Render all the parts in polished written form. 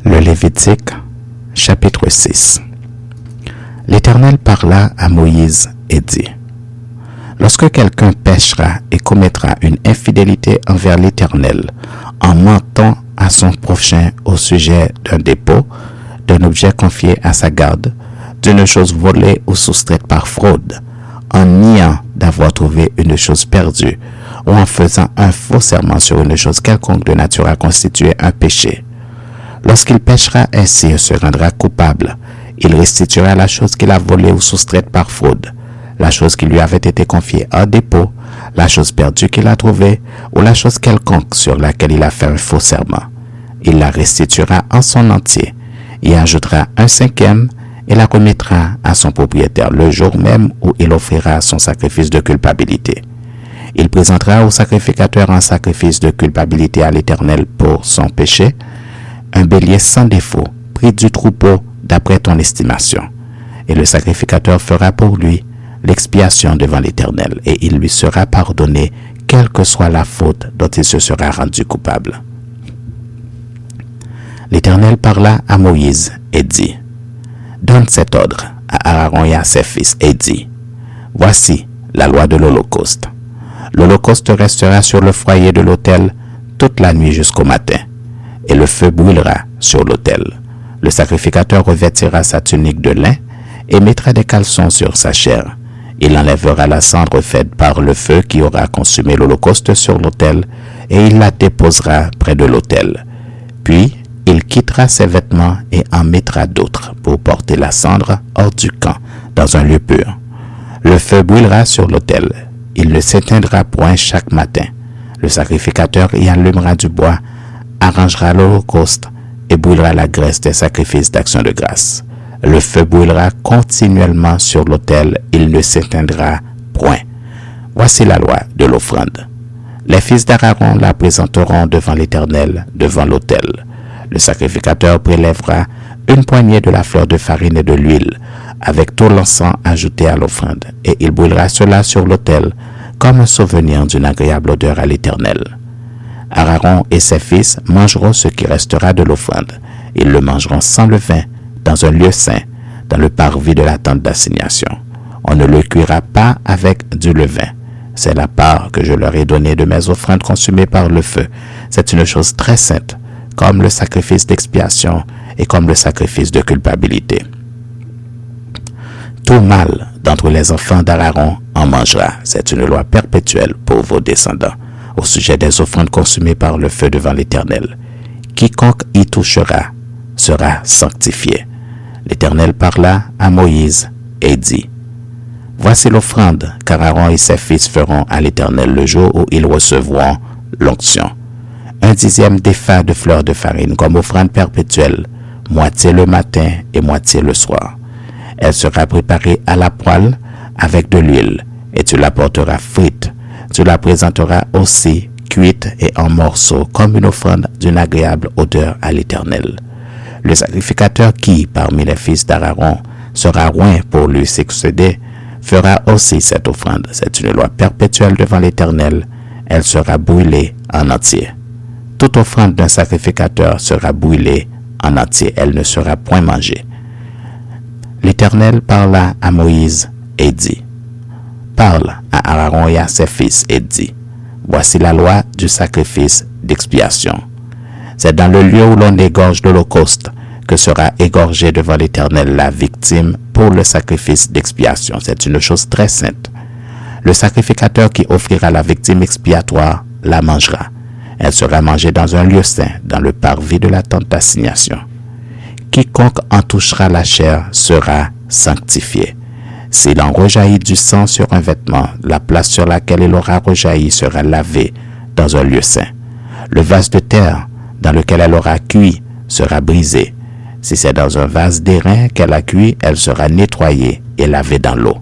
Le Lévitique, chapitre 6. L'Éternel parla à Moïse et dit: Lorsque quelqu'un péchera et commettra une infidélité envers l'Éternel, en mentant à son prochain au sujet d'un dépôt, d'un objet confié à sa garde, d'une chose volée ou soustraite par fraude, en niant d'avoir trouvé une chose perdue, ou en faisant un faux serment sur une chose quelconque de nature à constituer un péché. Lorsqu'il péchera ainsi et se rendra coupable, il restituera la chose qu'il a volée ou soustraite par fraude, la chose qui lui avait été confiée en dépôt, la chose perdue qu'il a trouvée, ou la chose quelconque sur laquelle il a fait un faux serment. Il la restituera en son entier, y ajoutera un cinquième et la remettra à son propriétaire le jour même où il offrira son sacrifice de culpabilité. Il présentera au sacrificateur un sacrifice de culpabilité à l'Éternel pour son péché, un bélier sans défaut, pris du troupeau d'après ton estimation. Et le sacrificateur fera pour lui l'expiation devant l'Éternel, et il lui sera pardonné, quelle que soit la faute dont il se sera rendu coupable. L'Éternel parla à Moïse et dit: Donne cet ordre à Aaron et à ses fils, et dit: Voici la loi de l'Holocauste. L'Holocauste restera sur le foyer de l'autel toute la nuit jusqu'au matin, et le feu brûlera sur l'autel. Le sacrificateur revêtira sa tunique de lin et mettra des caleçons sur sa chair. Il enlèvera la cendre faite par le feu qui aura consumé l'Holocauste sur l'autel, et il la déposera près de l'autel. Puis il quittera ses vêtements et en mettra d'autres pour porter la cendre hors du camp, dans un lieu pur. Le feu brûlera sur l'autel. Il ne s'éteindra point chaque matin. Le sacrificateur y allumera du bois, arrangera l'Holocauste et brûlera la graisse des sacrifices d'action de grâce. Le feu brûlera continuellement sur l'autel, il ne s'éteindra point. Voici la loi de l'offrande. Les fils d'Aaron la présenteront devant l'Éternel, devant l'autel. Le sacrificateur prélèvera une poignée de la fleur de farine et de l'huile, avec tout l'encens ajouté à l'offrande, et il brûlera cela sur l'autel, comme un souvenir d'une agréable odeur à l'Éternel. Aaron et ses fils mangeront ce qui restera de l'offrande. Ils le mangeront sans levain, dans un lieu saint, dans le parvis de la tente d'assignation. On ne le cuira pas avec du levain. C'est la part que je leur ai donnée de mes offrandes consumées par le feu. C'est une chose très sainte, comme le sacrifice d'expiation et comme le sacrifice de culpabilité. Tout mâle d'entre les enfants d'Aaron en mangera. C'est une loi perpétuelle pour vos descendants, au sujet des offrandes consumées par le feu devant l'Éternel. Quiconque y touchera sera sanctifié. L'Éternel parla à Moïse et dit: Voici l'offrande qu'Aaron et ses fils feront à l'Éternel le jour où ils recevront l'onction. 1/10 d'épha de fleur de farine comme offrande perpétuelle, moitié le matin et moitié le soir. Elle sera préparée à la poêle avec de l'huile, et tu la porteras frite. Tu la présenteras aussi cuite et en morceaux comme une offrande d'une agréable odeur à l'Éternel. Le sacrificateur qui, parmi les fils d'Aaron, sera oint pour lui succéder, fera aussi cette offrande. C'est une loi perpétuelle devant l'Éternel. Elle sera brûlée en entier. Toute offrande d'un sacrificateur sera brûlée en entier. Elle ne sera point mangée. L'Éternel parla à Moïse et dit: Parle à Aaron et à ses fils et dit: Voici la loi du sacrifice d'expiation. C'est dans le lieu où l'on égorge l'Holocauste que sera égorgée devant l'Éternel la victime pour le sacrifice d'expiation. C'est une chose très sainte. Le sacrificateur qui offrira la victime expiatoire la mangera. Elle sera mangée dans un lieu saint, dans le parvis de la tente d'assignation. Quiconque en touchera la chair sera sanctifié. S'il en rejaillit du sang sur un vêtement, la place sur laquelle il aura rejailli sera lavée dans un lieu saint. Le vase de terre dans lequel elle aura cuit sera brisé. Si c'est dans un vase d'airain qu'elle a cuit, elle sera nettoyée et lavée dans l'eau.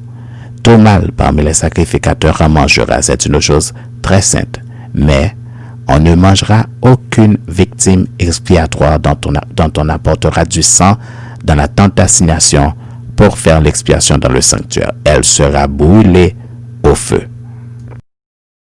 Tout mâle parmi les sacrificateurs en mangera. C'est une chose très sainte. Mais on ne mangera aucune victime expiatoire dont on apportera du sang dans la tente d'assignation pour faire l'expiation dans le sanctuaire. Elle sera brûlée au feu.